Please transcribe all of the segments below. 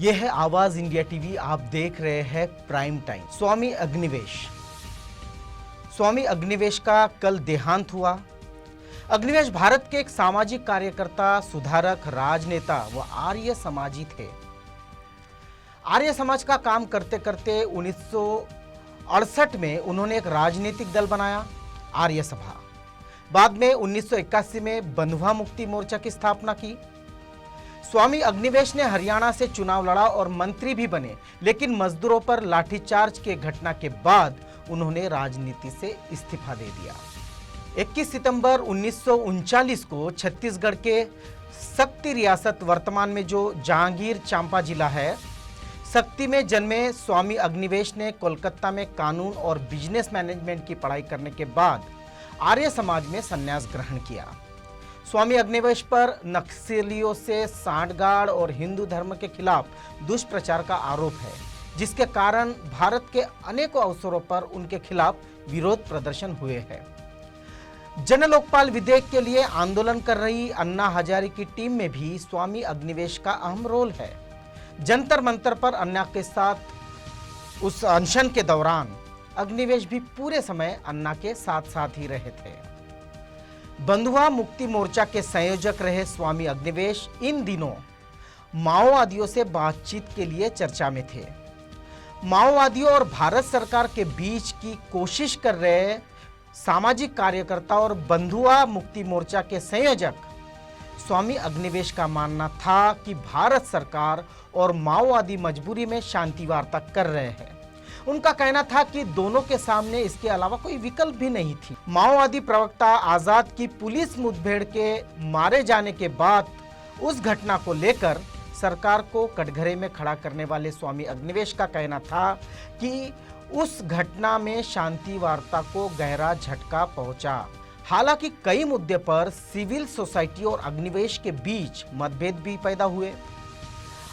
ये है आवाज इंडिया टीवी। आप देख रहे हैं प्राइम टाइम। स्वामी अग्निवेश का कल देहांत हुआ। अग्निवेश भारत के एक सामाजिक कार्यकर्ता, सुधारक, राजनेता व आर्य समाजी थे। आर्य समाज का काम करते करते 1968 में उन्होंने एक राजनीतिक दल बनाया, आर्य सभा। बाद में 1981 में बंधुआ मुक्ति मोर्चा की स्थापना की। स्वामी अग्निवेश ने हरियाणा से चुनाव लड़ा और मंत्री भी बने, लेकिन मजदूरों पर लाठीचार्ज के घटना के बाद उन्होंने राजनीति से इस्तीफा दे दिया। 21 सितंबर 1939 को छत्तीसगढ़ के सक्ती रियासत, वर्तमान में जो जहांगीर चांपा जिला है, सक्ती में जन्मे स्वामी अग्निवेश ने कोलकाता में कानून और बिजनेस मैनेजमेंट की पढ़ाई करने के बाद आर्य समाज में संन्यास ग्रहण किया। स्वामी अग्निवेश पर नक्सलियों से सांठगांठ और हिंदू धर्म के खिलाफ दुष्प्रचार का आरोप है, जिसके कारण भारत के अनेकों अवसरों पर उनके खिलाफ विरोध प्रदर्शन हुए हैं। जन लोकपाल विधेयक के लिए आंदोलन कर रही अन्ना हजारे की टीम में भी स्वामी अग्निवेश का अहम रोल है। जंतर मंतर पर अन्ना के साथ उस अनशन के दौरान अग्निवेश भी पूरे समय अन्ना के साथ साथ ही रहे थे। बंधुआ मुक्ति मोर्चा के संयोजक रहे स्वामी अग्निवेश इन दिनों माओवादियों से बातचीत के लिए चर्चा में थे। माओवादियों और भारत सरकार के बीच की कोशिश कर रहे सामाजिक कार्यकर्ता और बंधुआ मुक्ति मोर्चा के संयोजक स्वामी अग्निवेश का मानना था कि भारत सरकार और माओवादी मजबूरी में शांति वार्ता कर रहे हैं। उनका कहना था कि दोनों के सामने इसके अलावा कोई विकल्प भी नहीं थी। माओवादी प्रवक्ता आजाद की पुलिस मुठभेड़ के मारे जाने के बाद उस घटना को लेकर सरकार को कटघरे में खड़ा करने वाले स्वामी अग्निवेश का कहना था कि उस घटना में शांति वार्ता को गहरा झटका पहुंचा। हालांकि कई मुद्दे पर सिविल सोसाइटी और अग्निवेश के बीच मतभेद भी पैदा हुए।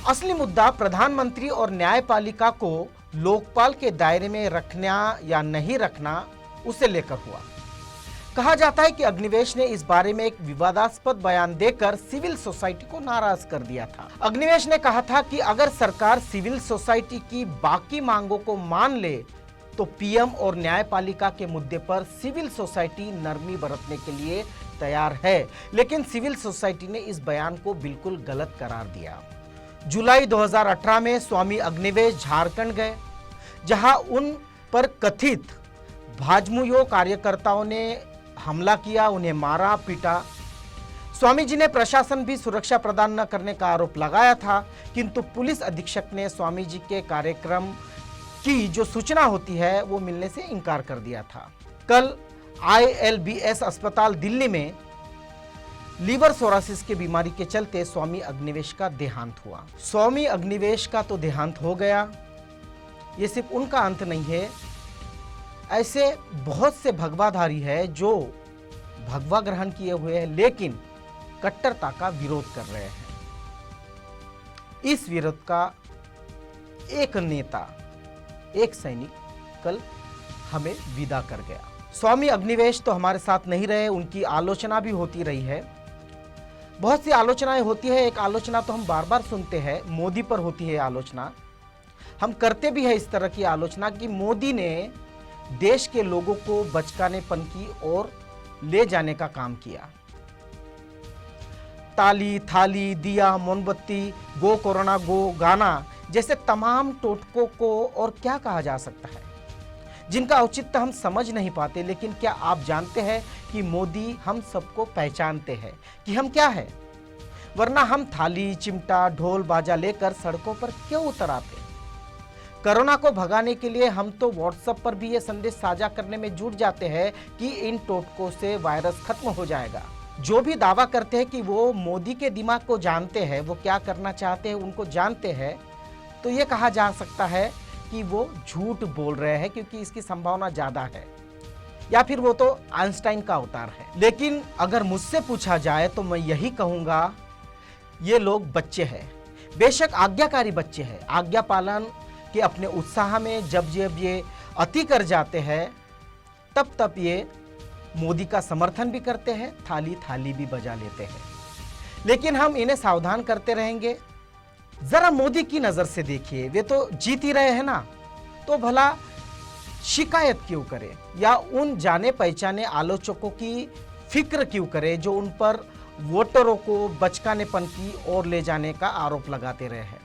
असली मुद्दा प्रधानमंत्री और न्यायपालिका को लोकपाल के दायरे में रखना या नहीं रखना, उसे लेकर हुआ। कहा जाता है कि अग्निवेश ने इस बारे में एक विवादास्पद बयान देकर सिविल सोसाइटी को नाराज कर दिया था। अग्निवेश ने कहा था कि अगर सरकार सिविल सोसाइटी की बाकी मांगों को मान ले तो पीएम और न्यायपालिका के मुद्दे पर सिविल सोसाइटी नरमी बरतने के लिए तैयार है। लेकिन सिविल सोसाइटी ने इस बयान को बिल्कुल गलत करार दिया। जुलाई 2018 में स्वामी अग्निवेश झारखंड गए, जहां उन पर कथित भाजमुयो कार्यकर्ताओं ने हमला किया, उन्हें मारा पीटा। स्वामी जी ने प्रशासन भी सुरक्षा प्रदान न करने का आरोप लगाया था, किंतु पुलिस अधीक्षक ने स्वामी जी के कार्यक्रम की जो सूचना होती है वो मिलने से इनकार कर दिया था। कल ILBS अस्पताल दिल्ली में लीवर सोरासिस की बीमारी के चलते स्वामी अग्निवेश का देहांत हुआ। स्वामी अग्निवेश का तो देहांत हो गया, ये सिर्फ उनका अंत नहीं है। ऐसे बहुत से भगवाधारी है जो भगवा ग्रहण किए हुए हैं, लेकिन कट्टरता का विरोध कर रहे हैं। इस विरोध का एक नेता, एक सैनिक कल हमें विदा कर गया। स्वामी अग्निवेश तो हमारे साथ नहीं रहे, उनकी आलोचना भी होती रही है। बहुत सी आलोचनाएं होती है। एक आलोचना तो हम बार बार सुनते हैं, मोदी पर होती है आलोचना। हम करते भी है इस तरह की आलोचना कि मोदी ने देश के लोगों को बचकानेपन की ओर ले जाने का काम किया। ताली, थाली, दिया, मोमबत्ती, गो कोरोना गो गाना जैसे तमाम टोटकों को और क्या कहा जा सकता है, जिनका औचित्य हम समझ नहीं पाते। लेकिन क्या आप जानते हैं कि मोदी हम सबको पहचानते हैं कि हम क्या है, वरना हम थाली, चिमटा, ढोल, बाजा लेकर सड़कों पर क्यों उतर आते। कोरोना को भगाने के लिए हम तो व्हाट्सएप पर भी ये संदेश साझा करने में जुट जाते हैं कि इन टोटकों से वायरस खत्म हो जाएगा। जो भी दावा करते हैं कि वो मोदी के दिमाग को जानते हैं, वो क्या करना चाहते हैं उनको जानते हैं, तो ये कहा जा सकता है कि वो झूठ बोल रहे हैं, क्योंकि इसकी संभावना ज्यादा है, या फिर वो तो आइंस्टाइन का अवतार है। लेकिन अगर मुझसे पूछा जाए तो मैं यही कहूंगा, ये लोग बच्चे हैं, बेशक आज्ञाकारी बच्चे हैं। आज्ञा पालन के अपने उत्साह में जब ये अति कर जाते हैं, तब ये मोदी का समर्थन भी करते हैं, थाली थाली भी बजा लेते हैं। लेकिन हम इन्हें सावधान करते रहेंगे। जरा मोदी की नजर से देखिए, वे तो जीत ही रहे हैं ना, तो भला शिकायत क्यों करे या उन जाने पहचाने आलोचकों की फिक्र क्यों करे जो उन पर वोटरों को बचकानेपन की ओर ले जाने का आरोप लगाते रहे हैं।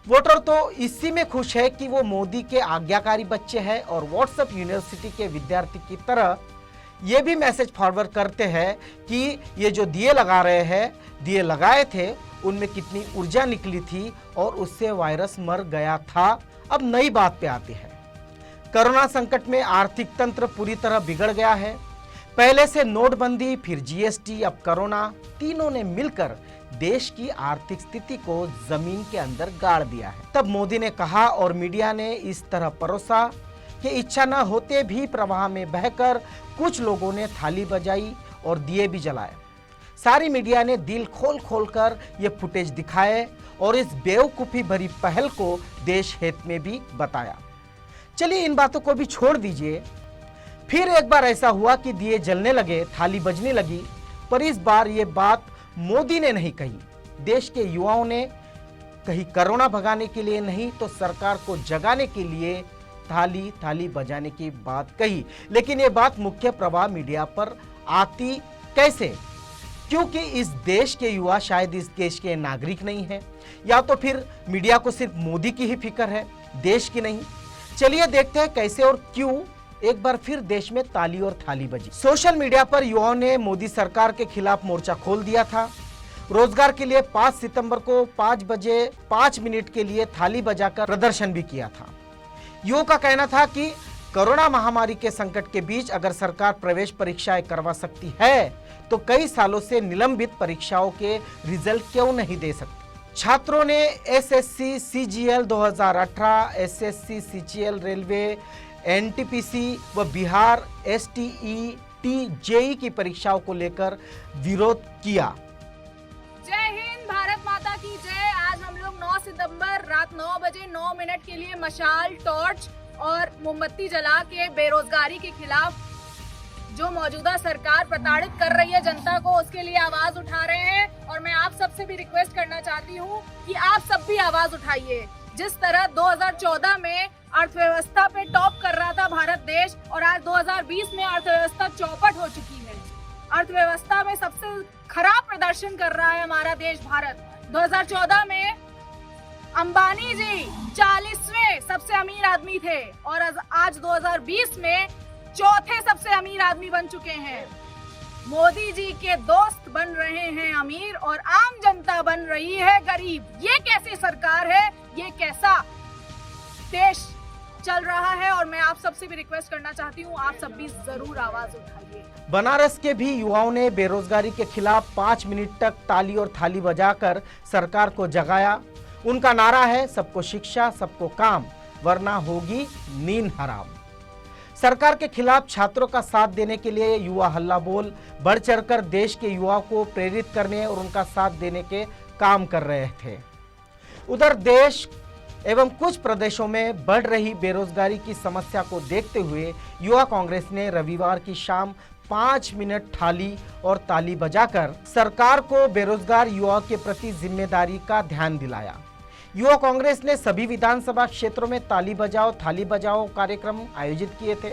वोटर तो इसी में खुश है कि वो मोदी के आज्ञाकारी बच्चे हैं और व्हाट्सएप यूनिवर्सिटी के विद्यार्थी की तरह ये भी मैसेज फॉरवर्ड करते हैं कि ये जो दिए लगा रहे हैं, दिए लगाए थे उनमें कितनी ऊर्जा निकली थी और उससे वायरस मर गया था। अब नई बात पे आते हैं। कोरोना संकट में आर्थिक तंत्र पूरी तरह बिगड़ गया है। पहले से नोटबंदी, फिर जीएसटी, अब कोरोना, तीनों ने मिलकर देश की आर्थिक स्थिति को जमीन के अंदर गाड़ दिया है। तब मोदी ने कहा और मीडिया ने इस तरह परोसा कि इच्छा न होते भी प्रवाह में बहकर कुछ लोगों ने थाली बजाई और दिए भी जलाए। सारी मीडिया ने दिल खोल खोल कर ये फुटेज दिखाए और इस बेवकूफ़ी भरी पहल को देश हित में भी बताया। चलिए इन बातों को भी छोड़ दीजिए। फिर एक बार ऐसा हुआ कि दिए जलने लगे, थाली बजने लगी, पर इस बार ये बात मोदी ने नहीं कही, देश के युवाओं ने कही। कोरोना भगाने के लिए नहीं तो सरकार को जगाने के लिए थाली थाली बजाने की बात कही। लेकिन ये बात मुख्य प्रवाह मीडिया पर आती कैसे? क्योंकि इस देश के युवा शायद इस देश के नागरिक नहीं है, या तो फिर मीडिया को सिर्फ मोदी की ही फिक्र है, देश की नहीं। चलिए देखते हैं कैसे और क्यों एक बार फिर देश में ताली और थाली बजी। सोशल मीडिया पर युवाओं ने मोदी सरकार के खिलाफ मोर्चा खोल दिया था। रोजगार के लिए 5 सितंबर को 5 बजे 5 मिनट के लिए थाली बजाकर प्रदर्शन भी किया था। युवाओं का कहना था कि कोरोना महामारी के संकट के बीच अगर सरकार प्रवेश परीक्षाएं करवा सकती है तो कई सालों से निलंबित परीक्षाओं के रिजल्ट क्यों नहीं दे सकती। छात्रों ने SSC CGL 2018, SSC CGL railway, NTPC व बिहार एसटीईटी जेई की परीक्षाओं को लेकर विरोध किया। जय हिंद, भारत माता की जय। आज हम लोग 9 सितंबर रात 9 बजे 9 मिनट के लिए मशाल, टॉर्च और मोमबत्ती जला के बेरोजगारी के खिलाफ जो मौजूदा सरकार प्रताड़ित कर रही है जनता को, उसके लिए आवाज उठा रहे हैं। और मैं आप सबसे भी रिक्वेस्ट करना चाहती हूँ कि आप सब भी आवाज उठाइए। जिस तरह 2014 में अर्थव्यवस्था पे टॉप कर रहा था भारत देश, और आज 2020 में अर्थव्यवस्था चौपट हो चुकी है। अर्थव्यवस्था में सबसे खराब प्रदर्शन कर रहा है हमारा देश भारत। 2014 में अंबानी जी 40वें सबसे अमीर आदमी थे और आज 2020 में चौथे सबसे अमीर आदमी बन चुके हैं। मोदी जी के दोस्त बन रहे हैं अमीर और आम जनता बन रही है गरीब। ये कैसी सरकार है, ये कैसा देश चल रहा है? और मैं आप सबसे भी रिक्वेस्ट करना चाहती हूँ, आप सब भी जरूर आवाज उठाइए। बनारस के भी युवाओं ने बेरोजगारी के खिलाफ 5 मिनट तक ताली और थाली बजाकर सरकार को जगाया। उनका नारा है, सबको शिक्षा, सबको काम, वरना होगी नींद हराम। सरकार के खिलाफ छात्रों का साथ देने के लिए युवा हल्ला बोल बढ़ चढ़कर देश के युवाओं को प्रेरित करने और उनका साथ देने के काम कर रहे थे। उधर देश एवं कुछ प्रदेशों में बढ़ रही बेरोजगारी की समस्या को देखते हुए युवा कांग्रेस ने रविवार की शाम 5 मिनट थाली और ताली बजाकर सरकार को बेरोजगार युवाओं के प्रति जिम्मेदारी का ध्यान दिलाया। युवा कांग्रेस ने सभी विधानसभा क्षेत्रों में ताली बजाओ थाली बजाओ कार्यक्रम आयोजित किए थे।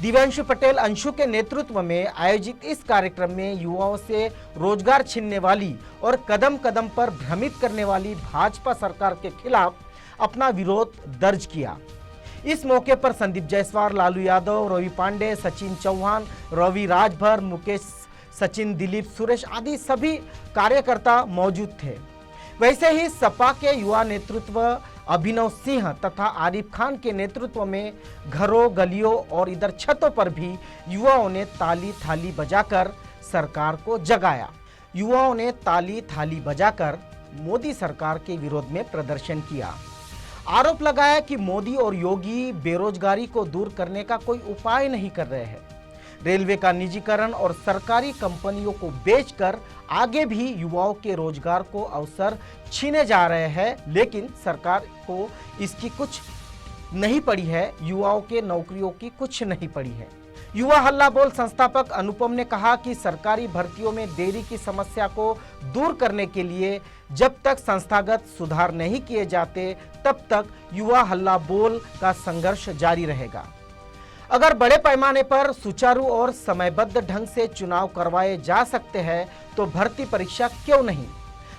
दिव्यांशु पटेल अंशु के नेतृत्व में आयोजित इस कार्यक्रम में युवाओं से रोजगार छीनने वाली और कदम कदम पर भ्रमित करने वाली भाजपा सरकार के खिलाफ अपना विरोध दर्ज किया। इस मौके पर संदीप जायसवाल, लालू यादव, रवि पांडे, सचिन चौहान, रवि राजभर, मुकेश, सचिन, दिलीप, सुरेश आदि सभी कार्यकर्ता मौजूद थे। वैसे ही सपा के युवा नेतृत्व अभिनव सिंह तथा आरिफ खान के नेतृत्व में घरों, गलियों और इधर छतों पर भी युवाओं ने ताली थाली बजाकर सरकार को जगाया। युवाओं ने ताली थाली बजाकर मोदी सरकार के विरोध में प्रदर्शन किया। आरोप लगाया कि मोदी और योगी बेरोजगारी को दूर करने का कोई उपाय नहीं कर रहे हैं। रेलवे का निजीकरण और सरकारी कंपनियों को बेचकर आगे भी युवाओं के रोजगार को अवसर छीने जा रहे हैं, लेकिन सरकार को इसकी कुछ नहीं पड़ी है, युवाओं के नौकरियों की कुछ नहीं पड़ी है। युवा हल्ला बोल संस्थापक अनुपम ने कहा कि सरकारी भर्तियों में देरी की समस्या को दूर करने के लिए जब तक संस्थागत सुधार नहीं किए जाते तब तक युवा हल्ला बोल का संघर्ष जारी रहेगा। अगर बड़े पैमाने पर सुचारू और समयबद्ध ढंग से चुनाव करवाए जा सकते हैं तो भर्ती परीक्षा क्यों नहीं?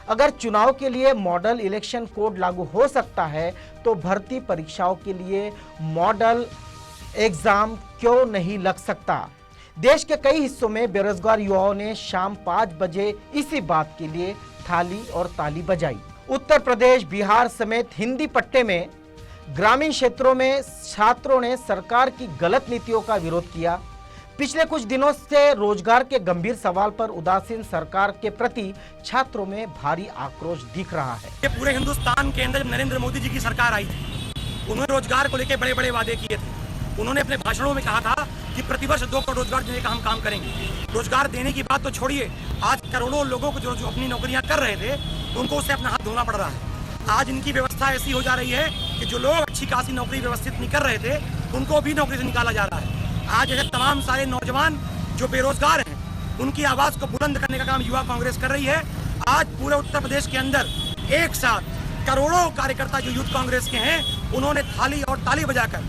अगर चुनाव के लिए मॉडल इलेक्शन कोड लागू हो सकता है तो भर्ती परीक्षाओं के लिए मॉडल एग्जाम क्यों नहीं लग सकता? देश के कई हिस्सों में बेरोजगार युवाओं ने शाम 5 बजे इसी बात के लिए थाली और ताली बजाई। उत्तर प्रदेश, बिहार समेत हिंदी पट्टे में ग्रामीण क्षेत्रों में छात्रों ने सरकार की गलत नीतियों का विरोध किया। पिछले कुछ दिनों से रोजगार के गंभीर सवाल पर उदासीन सरकार के प्रति छात्रों में भारी आक्रोश दिख रहा है। ये पूरे हिंदुस्तान के अंदर नरेंद्र मोदी जी की सरकार आई थी, उन्होंने रोजगार को लेकर बड़े बड़े वादे किए थे। उन्होंने अपने भाषणों में कहा था कि प्रतिवर्ष 2 करोड़ रोजगार देने का हम काम करेंगे। रोजगार देने की बात तो छोड़िए, आज करोड़ों लोगों को जो अपनी नौकरियां कर रहे थे उनको उससे अपना हाथ धोना पड़ रहा है। आज इनकी व्यवस्था ऐसी हो जा रही है कि जो लोग अच्छी खासी नौकरी व्यवस्थित नहीं कर रहे थे उनको भी नौकरी से निकाला जा रहा है। आज ऐसे तमाम सारे नौजवान जो बेरोजगार हैं उनकी आवाज को बुलंद करने का काम युवा कांग्रेस कर रही है। आज पूरे उत्तर प्रदेश के अंदर एक साथ करोड़ों कार्यकर्ता जो यूथ कांग्रेस के हैं उन्होंने थाली और ताली बजाकर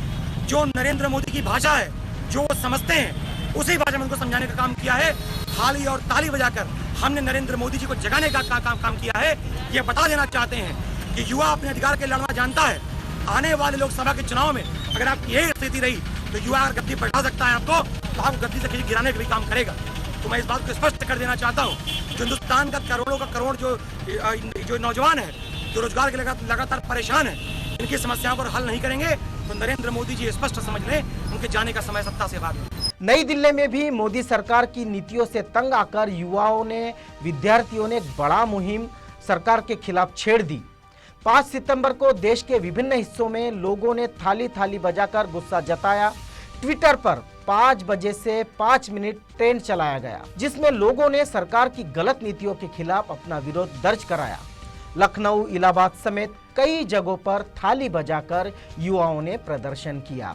जो नरेंद्र मोदी की भाषा है जो वो समझते हैं उसी भाषा में उनको समझाने का काम किया है। थाली और ताली बजाकर हमने नरेंद्र मोदी जी को जगाने का काम किया है। ये बता देना चाहते हैं कि युवा अपने अधिकार के लड़ना जानता है। आने वाले लोकसभा के चुनाव में अगर आपकी यही स्थिति रही तो युवा अगर गद्दी बैठा सकता है आपको तो आपको गद्दी से गिराने का भी काम करेगा। तो मैं इस बात को स्पष्ट कर देना चाहता हूँ, जो हिंदुस्तान का करोड़ों का करोड़ जो नौजवान है जो रोजगार के लगातार परेशान है, इनकी समस्याओं पर हल नहीं करेंगे तो नरेंद्र मोदी जी स्पष्ट समझ लें उनके जाने का समय सत्ता से बाहर है। नई दिल्ली में भी मोदी सरकार की नीतियों से तंग आकर युवाओं ने, विद्यार्थियों ने एक बड़ा मुहिम सरकार के खिलाफ छेड़ दी। 5 सितंबर को देश के विभिन्न हिस्सों में लोगों ने थाली थाली बजाकर गुस्सा जताया। ट्विटर पर 5 बजे से 5 मिनट ट्रेंड चलाया गया जिसमें लोगों ने सरकार की गलत नीतियों के खिलाफ अपना विरोध दर्ज कराया। लखनऊ, इलाहाबाद समेत कई जगहों पर थाली बजाकर युवाओं ने प्रदर्शन किया।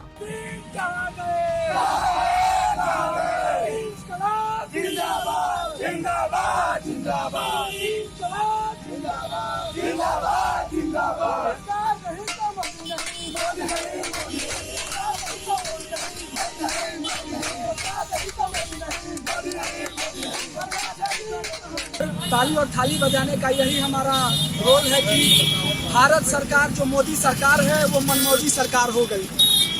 ताली और थाली बजाने का यही हमारा रोल है कि भारत सरकार जो मोदी सरकार है वो मनमौजी सरकार हो गई।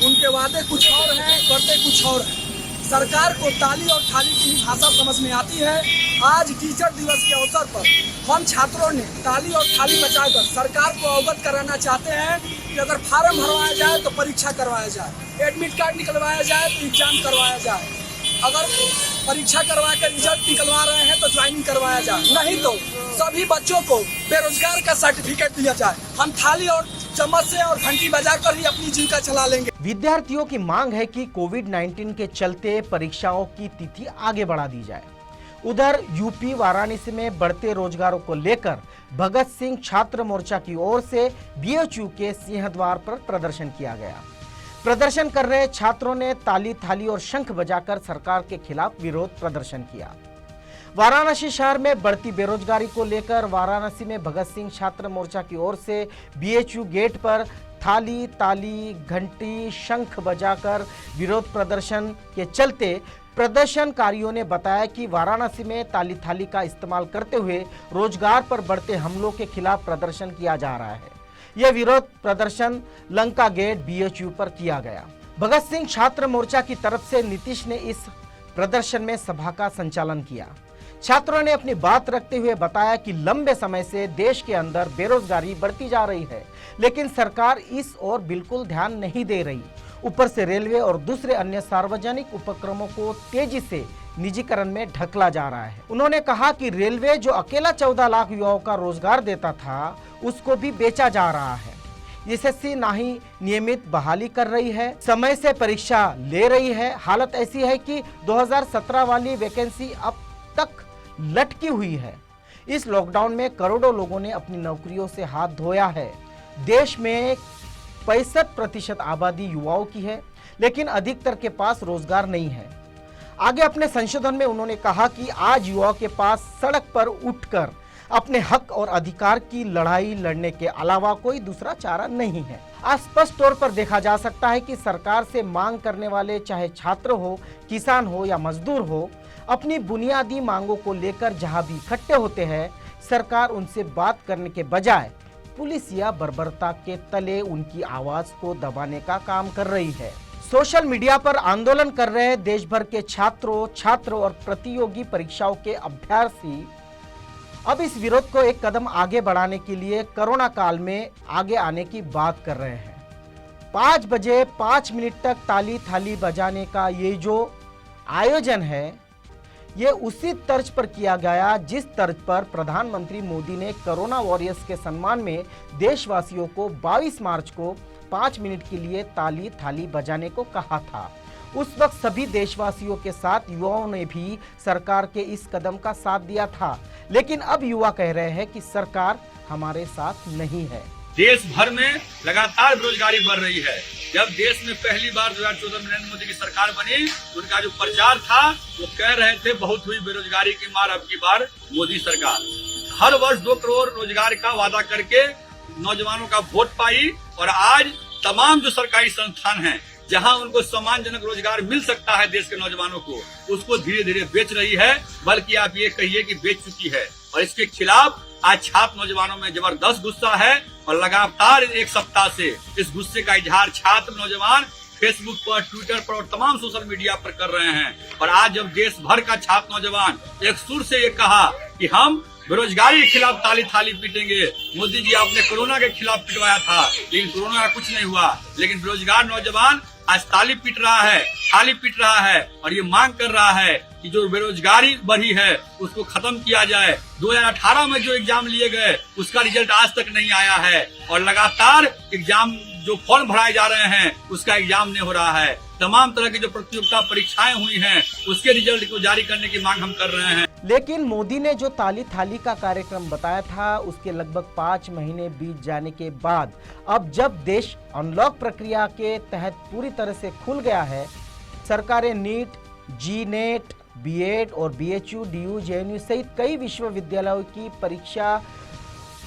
उनके वादे कुछ और हैं, करते कुछ और हैं। सरकार को ताली और थाली की ही भाषा समझ में आती है। आज टीचर दिवस के अवसर पर हम छात्रों ने ताली और थाली बजाकर सरकार को अवगत कराना चाहते हैं कि अगर फार्म भरवाया जाए तो परीक्षा करवाया जाए, एडमिट कार्ड निकलवाया जाए तो एग्जाम करवाया जाए, अगर परीक्षा करवा कर रिजल्ट निकलवा रहे हैं तो ज्वाइनिंग करवाया जाए, नहीं तो सभी बच्चों को बेरोजगार का सर्टिफिकेट दिया जाए। हम थाली और चम्मच से और घंटी बजाकर ही अपनी जीविका चला लेंगे। विद्यार्थियों की मांग है कि कोविड-19 के चलते परीक्षाओं की तिथि आगे बढ़ा दी जाए। उधर यूपी वाराणसी में बढ़ते रोजगारों को लेकर भगत सिंह छात्र मोर्चा की ओर से बीएचयू के सिंहद्वार पर प्रदर्शन किया गया। प्रदर्शन कर रहे छात्रों ने ताली थाली और शंख बजाकर सरकार के खिलाफ विरोध प्रदर्शन किया। वाराणसी शहर में बढ़ती बेरोजगारी को लेकर वाराणसी में भगत सिंह छात्र मोर्चा की ओर से बीएचयू गेट पर थाली ताली घंटी शंख बजाकर विरोध प्रदर्शन के चलते प्रदर्शनकारियों ने बताया कि वाराणसी में ताली थाली का इस्तेमाल करते हुए रोजगार पर बढ़ते हमलों के खिलाफ प्रदर्शन किया जा रहा है। यह विरोध प्रदर्शन लंका गेट बीएचयू पर किया गया। भगत सिंह छात्र मोर्चा की तरफ से नीतीश ने इस प्रदर्शन में सभा का संचालन किया। छात्रों ने अपनी बात रखते हुए बताया कि लंबे समय से देश के अंदर बेरोजगारी बढ़ती जा रही है, लेकिन सरकार इस ओर बिल्कुल ध्यान नहीं दे रही। ऊपर से रेलवे और दूसरे अन्य सार्वजनिक उपक्रमों को तेजी से निजीकरण में ढकला जा रहा है। उन्होंने कहा कि रेलवे जो अकेला 14 लाख युवाओं का रोजगार देता था, उसको भी बेचा जा रहा है। एसएससी ना ही नियमित बहाली कर रही है, समय से परीक्षा ले रही है। हालत ऐसी है कि 2017 वाली वैकेंसी अब तक लटकी हुई है। इस लॉकडाउन में करोड़ों लोगों ने अपनी नौकरियों से हाथ धोया है। देश में 65% आबादी युवाओं की है, लेकिन अधिकतर के पास रोजगार नहीं है। आगे अपने संशोधन में उन्होंने कहा कि आज युवाओं के पास सड़क पर उठकर अपने हक और अधिकार की लड़ाई लड़ने के अलावा कोई दूसरा चारा नहीं है। आज स्पष्ट तौर पर देखा जा सकता है कि सरकार से मांग करने वाले चाहे छात्र हो, किसान हो या मजदूर हो, अपनी बुनियादी मांगों को लेकर जहां भी इकट्ठे होते हैं, सरकार उनसे बात करने के बजाय पुलिस या बर्बरता के तले उनकी आवाज को दबाने का काम कर रही है। सोशल मीडिया पर आंदोलन कर रहे देश भर के छात्रों और प्रतियोगी परीक्षाओं के अभ्यर्थी अब इस विरोध को एक कदम आगे बढ़ाने के लिए कोरोना काल में आगे आने की बात कर रहे हैं। 5 बजे 5 मिनट तक ताली थाली बजाने का ये जो आयोजन है, ये उसी तर्ज पर किया गया जिस तर्ज पर प्रधानमंत्री मोदी ने कोरोना वॉरियर्स के सम्मान में देशवासियों को 22 मार्च को 5 मिनट के लिए ताली थाली बजाने को कहा था। उस वक्त सभी देशवासियों के साथ युवाओं ने भी सरकार के इस कदम का साथ दिया था, लेकिन अब युवा कह रहे हैं कि सरकार हमारे साथ नहीं है। देश भर में लगातार बेरोजगारी बढ़ रही है। जब देश में पहली बार 2014 में नरेंद्र मोदी की सरकार बनी, उनका जो प्रचार था वो कह रहे थे बहुत हुई बेरोजगारी की मार, अब की बार मोदी सरकार। हर वर्ष 2 करोड़ रोजगार का वादा करके नौजवानों का वोट पाई, और आज तमाम जो सरकारी संस्थान हैं जहां उनको सम्मानजनक रोजगार मिल सकता है देश के नौजवानों को, उसको धीरे धीरे बेच रही है, बल्कि आप ये कहिए कि बेच चुकी है। और इसके खिलाफ आज छात्र नौजवानों में जबरदस्त गुस्सा है, और लगातार 1 सप्ताह से इस गुस्से का इजहार छात्र नौजवान फेसबुक पर, ट्विटर पर और तमाम सोशल मीडिया पर कर रहे हैं। और आज जब देश भर का छात्र नौजवान एक सुर से ये कहा कि हम बेरोजगारी के खिलाफ ताली थाली पीटेंगे। मोदी जी आपने कोरोना के खिलाफ पिटवाया था, लेकिन कोरोना का कुछ नहीं हुआ, लेकिन बेरोजगार नौजवान आज ताली पीट रहा है, थाली पीट रहा है, और ये मांग कर रहा है कि जो बेरोजगारी बढ़ी है उसको खत्म किया जाए। 2018 में जो एग्जाम लिए गए उसका रिजल्ट आज तक नहीं आया है, और लगातार एग्जाम जो फॉर्म भराए जा रहे हैं उसका एग्जाम नहीं हो रहा है। तमाम तरह की जो प्रतियोगिता परीक्षाएं हुई हैं उसके रिजल्ट को जारी करने की मांग हम कर रहे हैं। लेकिन मोदी ने जो ताली थाली का कार्यक्रम बताया था, उसके लगभग 5 महीने बीत जाने के बाद अब जब देश अनलॉक प्रक्रिया के तहत पूरी तरह से खुल गया है, सरकारें नीट, जी-नेट, बीएड और बीएचयू, डीयू, जेएनयू सहित कई विश्वविद्यालयों की परीक्षा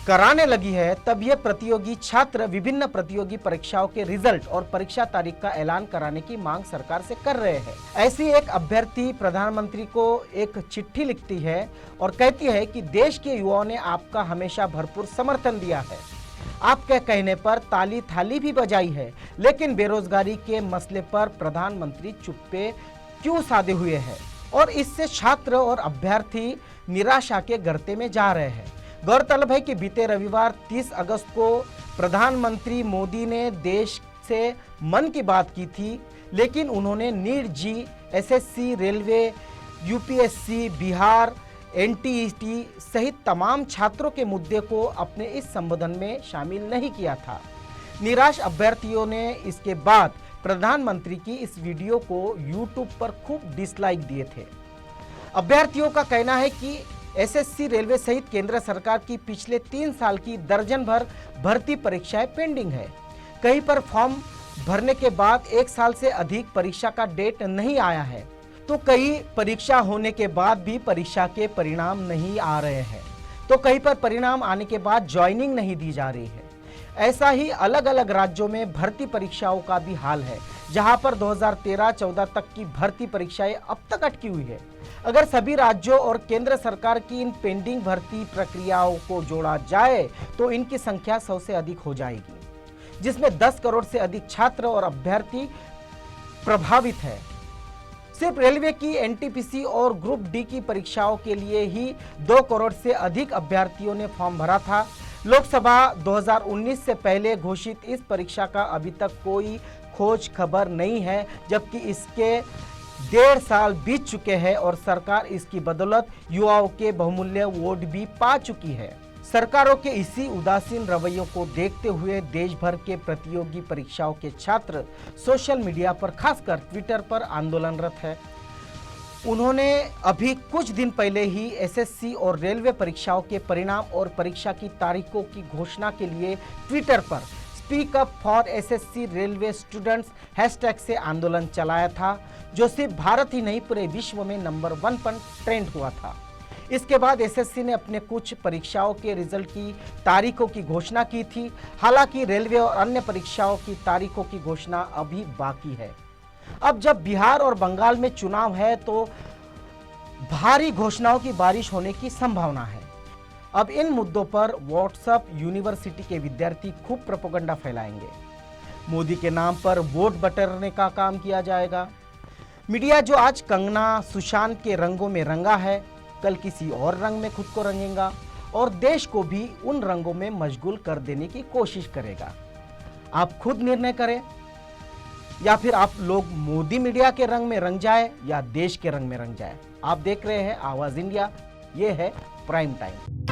कराने लगी है, तब ये प्रतियोगी छात्र विभिन्न प्रतियोगी परीक्षाओं के रिजल्ट और परीक्षा तारीख का ऐलान कराने की मांग सरकार से कर रहे हैं। ऐसी एक अभ्यर्थी प्रधानमंत्री को एक चिट्ठी लिखती है और कहती है कि देश के युवाओं ने आपका हमेशा भरपूर समर्थन दिया है, आपके कहने पर ताली थाली भी बजाई है, लेकिन बेरोजगारी के मसले पर प्रधानमंत्री चुप्पे क्यों साधे हुए हैं, और इससे छात्र और अभ्यर्थी निराशा के गर्ते में जा रहे हैं। गौरतलब है कि बीते रविवार 30 अगस्त को प्रधानमंत्री मोदी ने देश से मन की बात की थी, लेकिन उन्होंने नीट, जी, एसएससी, रेलवे, यूपीएससी, बिहार, एनटीईटी सहित तमाम छात्रों के मुद्दे को अपने इस संबोधन में शामिल नहीं किया था। निराश अभ्यर्थियों ने इसके बाद प्रधानमंत्री की इस वीडियो को यूट्यूब पर खूब डिसलाइक दिए थे। अभ्यर्थियों का कहना है कि एसएससी, रेलवे सहित केंद्र सरकार की पिछले 3 साल की दर्जन भर भर्ती परीक्षाएं पेंडिंग है। कहीं पर फॉर्म भरने के बाद 1 साल से अधिक परीक्षा का डेट नहीं आया है, तो कई परीक्षा होने के बाद भी परीक्षा के परिणाम नहीं आ रहे हैं, तो कहीं पर परिणाम आने के बाद ज्वाइनिंग नहीं दी जा रही है। ऐसा ही अलग अलग राज्यों में भर्ती परीक्षाओं का भी हाल है, जहां पर 2013-14 तक की भर्ती परीक्षाएं अब तक अटकी हुई है। अगर सभी राज्यों और केंद्र सरकार की इन पेंडिंग भर्ती प्रक्रियाओं को जोड़ा जाए तो इनकी संख्या 100 से अधिक हो जाएगी, जिसमें 10 करोड़ से अधिक छात्र और अभ्यर्थी प्रभावित है। सिर्फ रेलवे की एनटीपीसी और ग्रुप डी की परीक्षाओं के लिए ही 2 करोड़ से अधिक अभ्यर्थियों ने फॉर्म भरा था। लोकसभा 2019 से पहले घोषित इस परीक्षा का अभी तक कोई खोज खबर नहीं है, जबकि इसके 1.5 साल बीत चुके हैं और सरकार इसकी बदौलत युवाओं के बहुमूल्य वोट भी पा चुकी है। सरकारों के इसी उदासीन रवैयों को देखते हुए देश भर के प्रतियोगी परीक्षाओं के छात्र सोशल मीडिया पर, खासकर ट्विटर पर आंदोलनरत है। उन्होंने अभी कुछ दिन पहले ही एसएससी और रेलवे परीक्षाओं के परिणाम और परीक्षा की तारीखों की घोषणा के लिए ट्विटर पर speak up for SSC railway students hashtag से आंदोलन चलाया था, जो सिर्फ भारत ही नहीं पूरे विश्व में नंबर 1 पर ट्रेंड हुआ था। इसके बाद एसएससी ने अपने कुछ परीक्षाओं के रिजल्ट की तारीखों की घोषणा की थी। हालांकि रेलवे और अन्य परीक्षाओं की तारीखों की घोषणा अभी बाकी है। अब जब बिहार और बंगाल में चुनाव है तो भारी घोषणाओं की बारिश होने की संभावना है। अब इन मुद्दों पर व्हाट्सएप यूनिवर्सिटी के विद्यार्थी खूब प्रोपेगेंडा फैलाएंगे। मोदी के नाम पर वोट बटोरने का काम किया जाएगा। मीडिया जो आज कंगना सुशांत के रंगों में रंगा है, कल किसी और रंग में खुद को रंगेगा और देश को भी उन रंगों में मशगूल कर देने की कोशिश करेगा। आप खुद निर्णय करें, या फिर आप लोग मोदी मीडिया के रंग में रंग जाए या देश के रंग में रंग जाए। आप देख रहे हैं आवाज इंडिया, ये है प्राइम टाइम।